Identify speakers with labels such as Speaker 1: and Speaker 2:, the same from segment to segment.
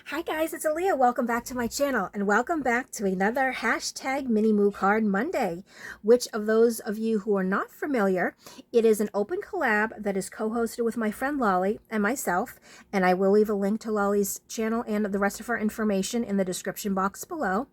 Speaker 1: Hi guys, it's Alia. Welcome back to my channel and welcome back to another hashtag Mini Moo Card Monday, which of those of you who are not familiar, it is an open collab that is co-hosted with my friend Lolly and myself, and I will leave a link to Lolly's channel and the rest of her information in the description box below.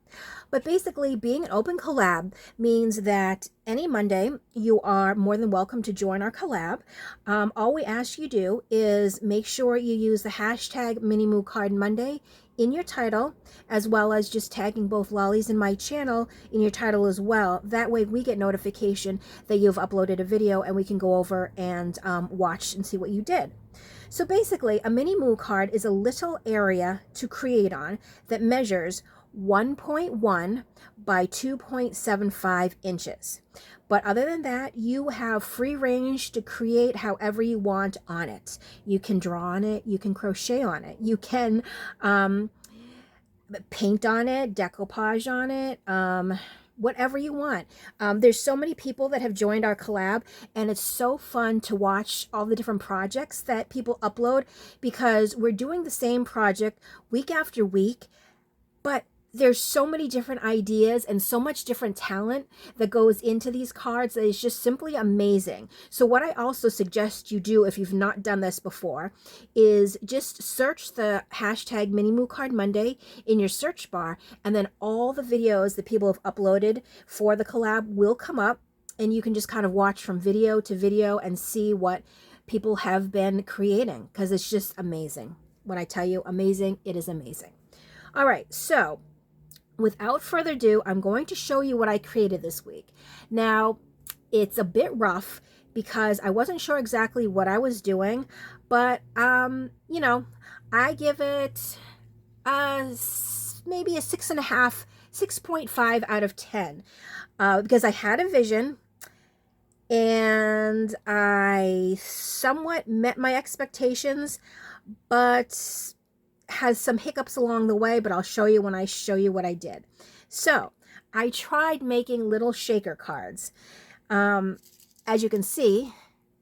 Speaker 1: But basically, being an open collab means that any Monday you are more than welcome to join our collab. All we ask you do is make sure you use the hashtag Mini Moo Card Monday in your title, as well as just tagging both Lolly's and my channel in your title as well. That way we get notification that you've uploaded a video and we can go over and watch and see what you did. So basically, a Mini Moo card is a little area to create on that measures 1.1 by 2.75 inches. But other than that, you have free range to create however you want on it. You can draw on it, you can crochet on it, you can paint on it, decoupage on it, whatever you want. There's so many people that have joined our collab, and it's so fun to watch all the different projects that people upload, because we're doing the same project week after week, but there's so many different ideas and so much different talent that goes into these cards that is just simply amazing. So what I also suggest you do, if you've not done this before, is just search the hashtag Mini Moo Card Monday in your search bar, and then all the videos that people have uploaded for the collab will come up, and you can just kind of watch from video to video and see what people have been creating, because it's just amazing. When I tell you amazing, it is amazing. All right, so without further ado, I'm going to show you what I created this week. Now, it's a bit rough because I wasn't sure exactly what I was doing, but, you know, I give it maybe a 6.5, 6.5 out of 10, because I had a vision and I somewhat met my expectations, but has some hiccups along the way, but I'll show you when I show you what I did. So I tried making little shaker cards. As you can see,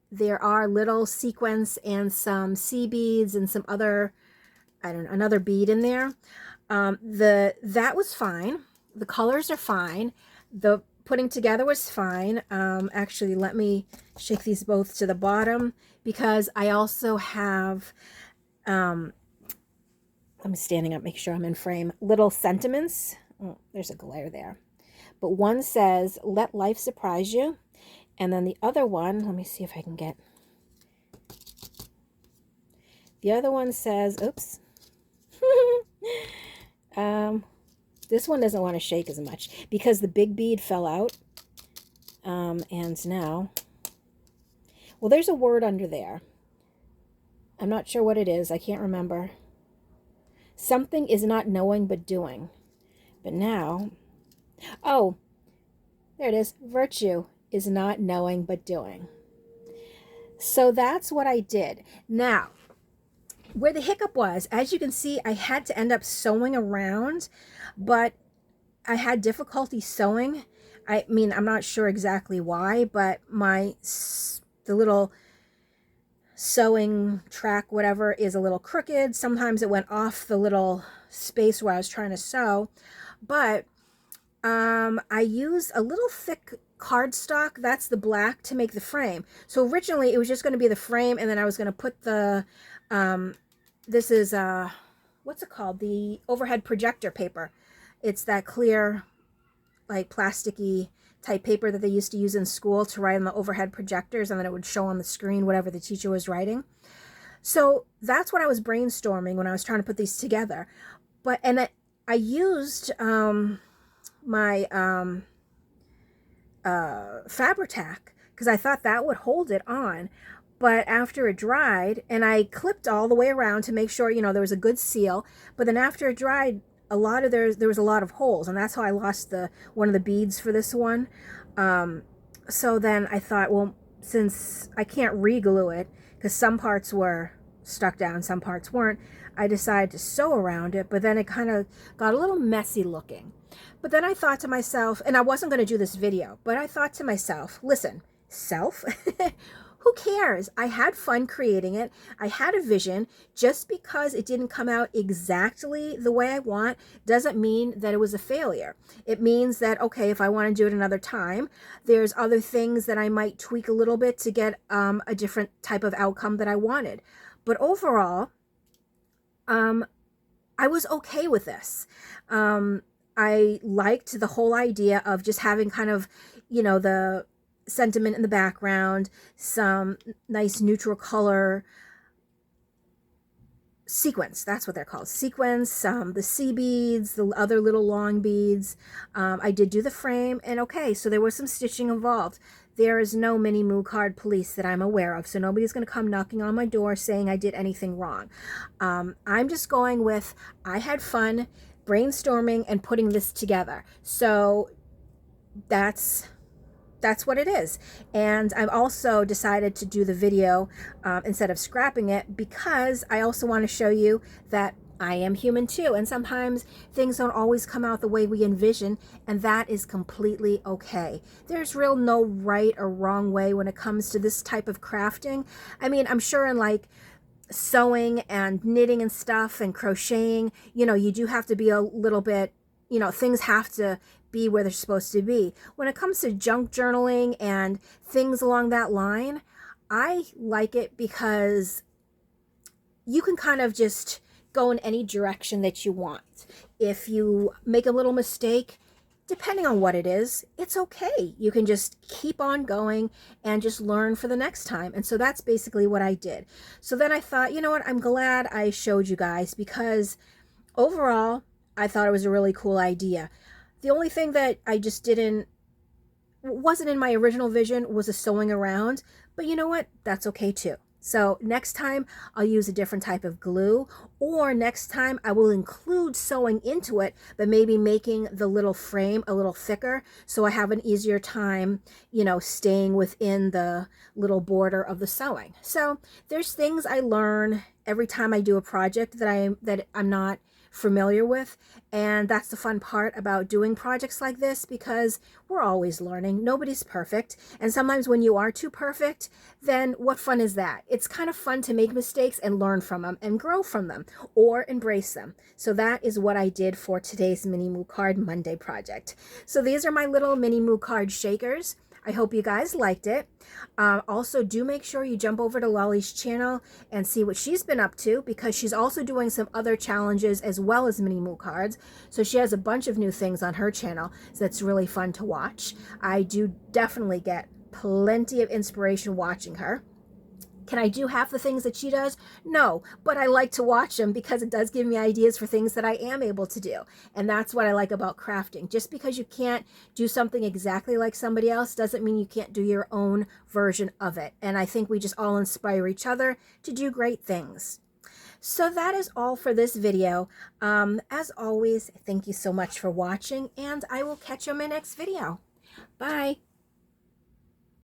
Speaker 1: there are little sequins and some sea beads and some other, I don't know, another bead in there. That was fine. The colors are fine. The putting together was fine. Actually, let me shake these both to the bottom, because I also have, I'm standing up, make sure I'm in frame, little sentiments. Oh, there's a glare there. But one says, "Let life surprise you." And then the other one, let me see if I can get. The other one says, oops. This one doesn't want to shake as much because the big bead fell out. And now, well, there's a word under there. I'm not sure what it is. I can't remember. Something is not knowing but doing. But now, oh, there it is. Virtue is not knowing but doing. So that's what I did. Now, where the hiccup was, as you can see, I had to end up sewing around, but I had difficulty sewing. I mean, I'm not sure exactly why, but the little sewing track, whatever, is a little crooked. Sometimes it went off the little space where I was trying to sew, but I used a little thick cardstock. That's the black to make the frame. So originally it was just going to be the frame, and then I was going to put the this is what's it called, the overhead projector paper. It's that clear, like plasticky type paper that they used to use in school to write on the overhead projectors, and then it would show on the screen whatever the teacher was writing. So that's what I was brainstorming when I was trying to put these together. But, and I used my Fabri-Tac, because I thought that would hold it on. But after it dried, and I clipped all the way around to make sure, you know, there was a good seal, but then after it dried, there was a lot of holes, and that's how I lost one of the beads for this one. So then I thought, well, since I can't re-glue it, because some parts were stuck down, some parts weren't, I decided to sew around it, but then it kind of got a little messy looking. But then I thought to myself, and I wasn't going to do this video, but I thought to myself, listen, self, who cares? I had fun creating it. I had a vision. Just because it didn't come out exactly the way I want doesn't mean that it was a failure. It means that, okay, if I want to do it another time, there's other things that I might tweak a little bit to get a different type of outcome that I wanted. But overall, I was okay with this. I liked the whole idea of just having kind of, the sentiment in the background, some nice neutral color sequins. That's what they're called. Sequins, the sea beads, the other little long beads. I did do the frame, and okay, so there was some stitching involved. There is no mini moo card police that I'm aware of, so nobody's going to come knocking on my door saying I did anything wrong. I'm just going with, I had fun brainstorming and putting this together. So that's what it is. And I've also decided to do the video instead of scrapping it, because I also want to show you that I am human too, and sometimes things don't always come out the way we envision, and that is completely okay. There's real no right or wrong way when it comes to this type of crafting. I mean, I'm sure in like sewing and knitting and stuff and crocheting, you do have to be a little bit, things have to be where they're supposed to be. When it comes to junk journaling and things along that line, I like it because you can kind of just go in any direction that you want. If you make a little mistake, depending on what it is, it's okay. You can just keep on going and just learn for the next time. And so that's basically what I did. So then I thought, you know what, I'm glad I showed you guys, because overall, I thought it was a really cool idea. The only thing that I just wasn't in my original vision was a sewing around, but you know what? That's okay too. So next time I'll use a different type of glue, or next time I will include sewing into it, but maybe making the little frame a little thicker so I have an easier time, staying within the little border of the sewing. So there's things I learn every time I do a project that I'm not familiar with, and that's the fun part about doing projects like this, because we're always learning. Nobody's perfect, and sometimes when you are too perfect, then what fun is that? It's kind of fun to make mistakes and learn from them and grow from them, or embrace them. So that is what I did for today's Mini Moo Card Monday project. So these are my little Mini Moo Card shakers. I hope you guys liked it. Also, do make sure you jump over to Lolly's channel and see what she's been up to, because she's also doing some other challenges as well as Mini Moo cards. So she has a bunch of new things on her channel, so that's really fun to watch. I do definitely get plenty of inspiration watching her. Can I do half the things that she does? No, but I like to watch them because it does give me ideas for things that I am able to do. And that's what I like about crafting. Just because you can't do something exactly like somebody else doesn't mean you can't do your own version of it. And I think we just all inspire each other to do great things. So that is all for this video. As always, thank you so much for watching, and I will catch you in my next video. Bye.